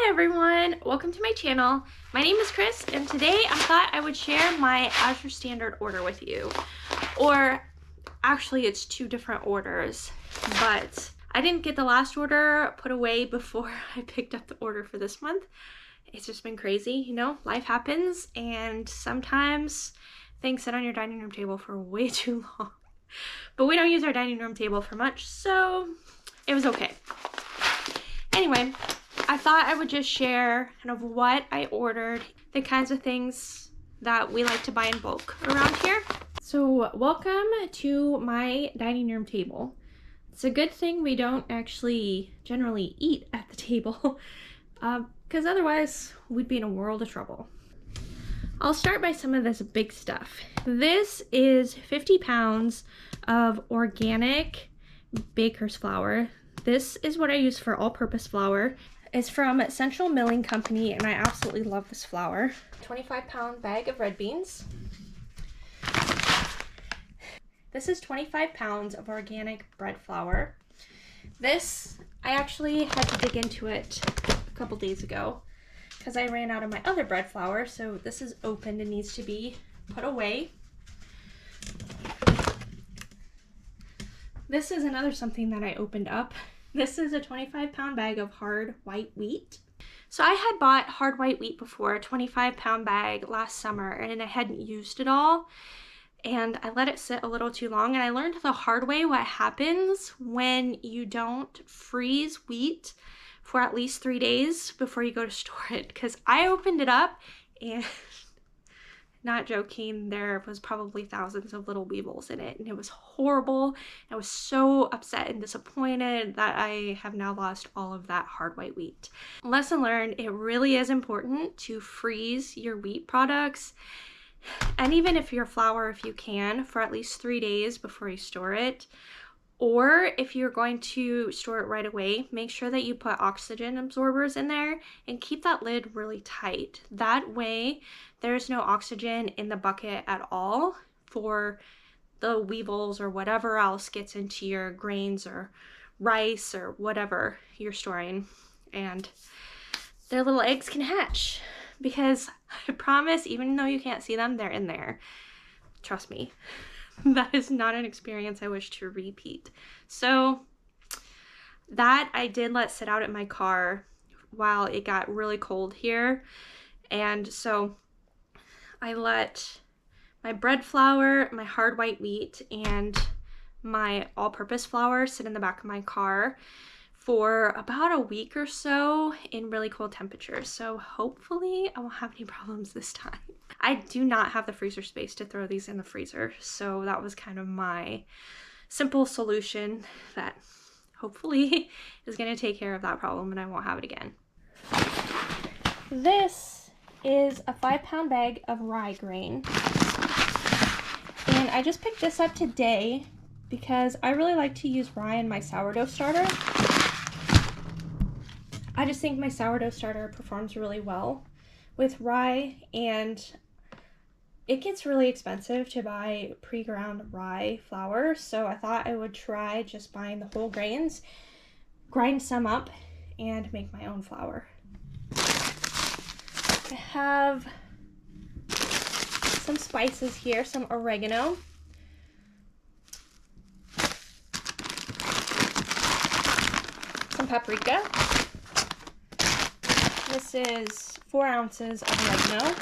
everyone, welcome to my channel. My name is Chris and today I thought I would share my Azure standard order with you. Or actually it's two different orders, but I didn't get the last order put away before I picked up the order for this month. It's just been crazy, you know, life happens and sometimes things sit on your dining room table for way too long. But we don't use our dining room table for much, so it was okay. Anyway, I thought I would just share kind of what I ordered, the kinds of things that we like to buy in bulk around here. So welcome to my dining room table. It's a good thing we don't actually generally eat at the table because otherwise we'd be in a world of trouble. I'll start by some of this big stuff. This is 50 pounds of organic baker's flour. This is what I use for all-purpose flour. It's from Central Milling Company and I absolutely love this flour. 25-pound bag of red beans. This is 25 pounds of organic bread flour. This, I actually had to dig into it a couple days ago because I ran out of my other bread flour, so this is opened and needs to be put away. This is another something that I opened up. This is a 25-pound bag of hard white wheat. So I had bought hard white wheat before, a 25-pound bag last summer, and I hadn't used it all. And I let it sit a little too long, and I learned the hard way what happens when you don't freeze wheat for at least 3 days before you go to store it. Because I opened it up and not joking, there was probably thousands of little weevils in it and it was horrible. I was so upset and disappointed that I have now lost all of that hard white wheat. Lesson learned, it really is important to freeze your wheat products, and even if your flour, if you can, for at least 3 days before you store it. Or if you're going to store it right away, make sure that you put oxygen absorbers in there and keep that lid really tight. That way there's no oxygen in the bucket at all for the weevils or whatever else gets into your grains or rice or whatever you're storing, and their little eggs can hatch. Because I promise, even though you can't see them, they're in there. Trust me. That is not an experience I wish to repeat. So that I did let sit out at my car while it got really cold here. And so I let my bread flour, my hard white wheat, and my all-purpose flour sit in the back of my car for about a week or so in really cold temperatures. So hopefully I won't have any problems this time. I do not have the freezer space to throw these in the freezer, so that was kind of my simple solution that hopefully is going to take care of that problem and I won't have it again. This is a 5-pound bag of rye grain, and I just picked this up today because I really like to use rye in my sourdough starter. I just think my sourdough starter performs really well with rye, and it gets really expensive to buy pre-ground rye flour, so I thought I would try just buying the whole grains, grind some up, and make my own flour. I have some spices here, some oregano, some paprika. This is 4 ounces of oregano.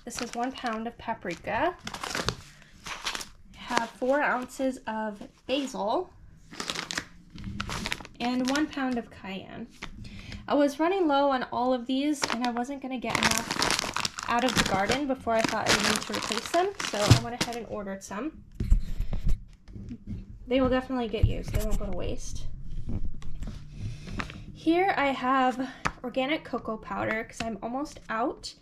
This is 1 pound of paprika. I have 4 ounces of basil and 1 pound of cayenne. I was running low on all of these and I wasn't going to get enough out of the garden before I thought I would need to replace them, so I went ahead and ordered some. They will definitely get used. They won't go to waste. Here I have organic cocoa powder because I'm almost out.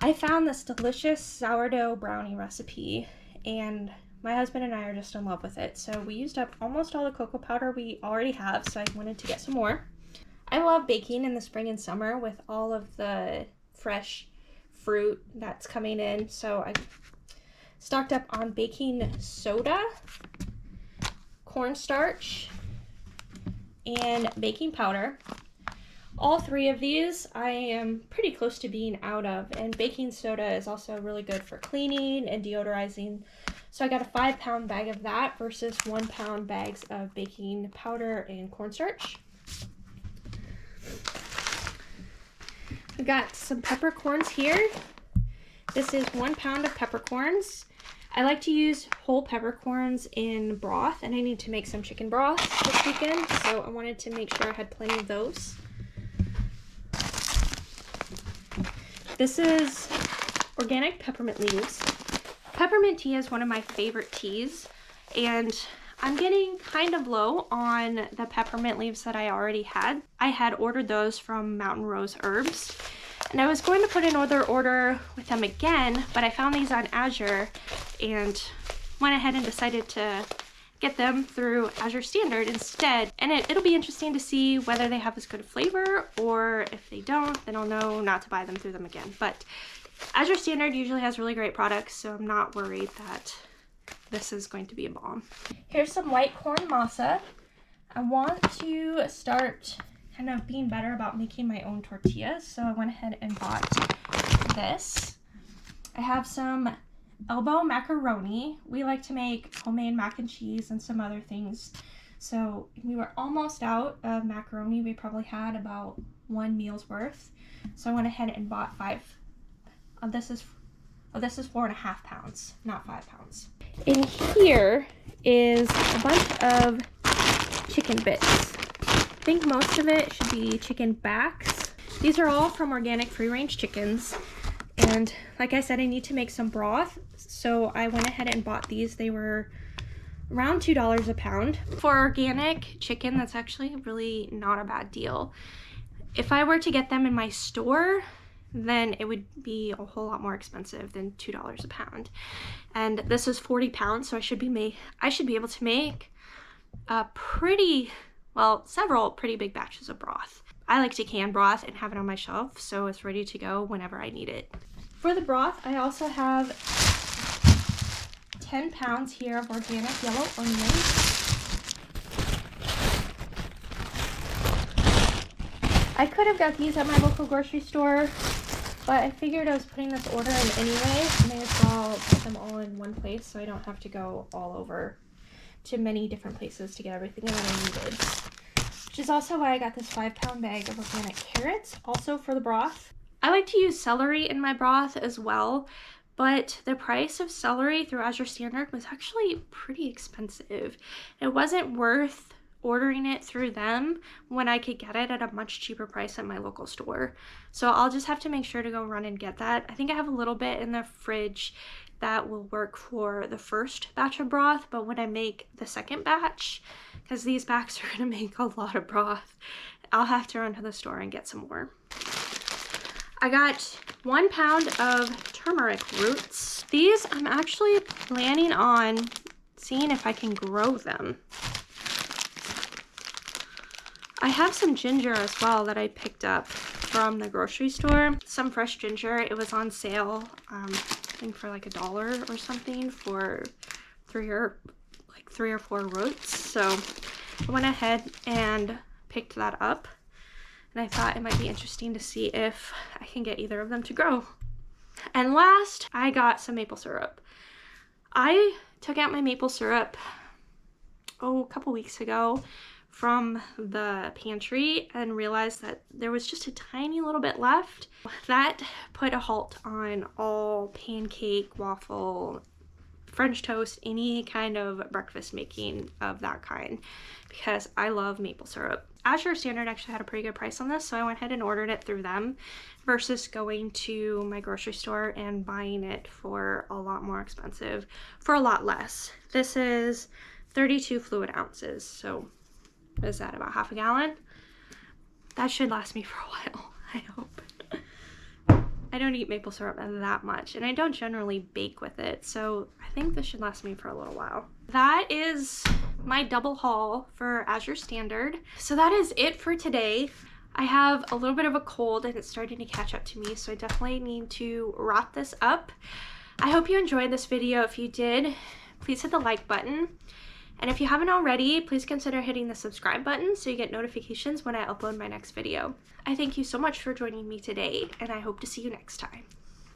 I found this delicious sourdough brownie recipe and my husband and I are just in love with it. So we used up almost all the cocoa powder we already have, so I wanted to get some more. I love baking in the spring and summer with all of the fresh fruit that's coming in. So I stocked up on baking soda, cornstarch, and baking powder. All three of these I am pretty close to being out of, and baking soda is also really good for cleaning and deodorizing. So I got a 5-pound bag of that versus 1-pound bags of baking powder and cornstarch. I've got some peppercorns here. This is 1 pound of peppercorns. I like to use whole peppercorns in broth, and I need to make some chicken broth this weekend, so I wanted to make sure I had plenty of those. This is organic peppermint leaves. Peppermint tea is one of my favorite teas, and I'm getting kind of low on the peppermint leaves that I already had. I had ordered those from Mountain Rose Herbs, and I was going to put another order with them again, but I found these on Azure and went ahead and decided to get them through Azure Standard instead. And it'll be interesting to see whether they have as good a flavor, or if they don't, then I'll know not to buy them through them again. But Azure Standard usually has really great products, so I'm not worried that this is going to be a bomb. Here's some white corn masa. I want to start kind of being better about making my own tortillas, so I went ahead and bought this. I have some elbow macaroni. We like to make homemade mac and cheese and some other things, so we were almost out of macaroni. We probably had about 1 meal's worth, so I went ahead and bought 5. This is 4.5 pounds, not 5 pounds. In here is a bunch of chicken bits. I think most of it should be chicken backs. These are all from organic free-range chickens, and like I said, I need to make some broth, so I went ahead and bought these. They were around $2 a pound. For organic chicken, that's actually really not a bad deal. If I were to get them in my store, then it would be a whole lot more expensive than $2 a pound. And this is 40 pounds, so I should be able to make several pretty big batches of broth. I like to can broth and have it on my shelf, so it's ready to go whenever I need it. For the broth, I also have 10 pounds here of organic yellow onions. I could have got these at my local grocery store, but I figured I was putting this order in anyway. I may as well put them all in one place so I don't have to go all over to many different places to get everything that I needed. Which is also why I got this 5-pound bag of organic carrots, also for the broth. I like to use celery in my broth as well, but the price of celery through Azure Standard was actually pretty expensive. It wasn't worth ordering it through them when I could get it at a much cheaper price at my local store. So I'll just have to make sure to go run and get that. I think I have a little bit in the fridge that will work for the first batch of broth, but when I make the second batch, because these bags are going to make a lot of broth, I'll have to run to the store and get some more. I got 1 pound of turmeric roots. These I'm actually planning on seeing if I can grow them. I have some ginger as well that I picked up from the grocery store. Some fresh ginger. It was on sale, I think for like $1 or something for 3 or 4 roots. So I went ahead and picked that up, and I thought it might be interesting to see if I can get either of them to grow. And last, I got some maple syrup. I took out my maple syrup a couple weeks ago from the pantry and realized that there was just a tiny little bit left. That put a halt on all pancake, waffle, French toast, any kind of breakfast making of that kind, because I love maple syrup. Azure Standard actually had a pretty good price on this, so I went ahead and ordered it through them versus going to my grocery store and buying it for a lot more expensive for a lot less. This is 32 fluid ounces, so is that about half a gallon? That should last me for a while, I hope. I don't eat maple syrup that much, and I don't generally bake with it, so I think this should last me for a little while. That is my double haul for Azure Standard. So that is it for today. I have a little bit of a cold and it's starting to catch up to me, so I definitely need to wrap this up. I hope you enjoyed this video. If you did, please hit the like button. And if you haven't already, please consider hitting the subscribe button so you get notifications when I upload my next video. I thank you so much for joining me today, and I hope to see you next time.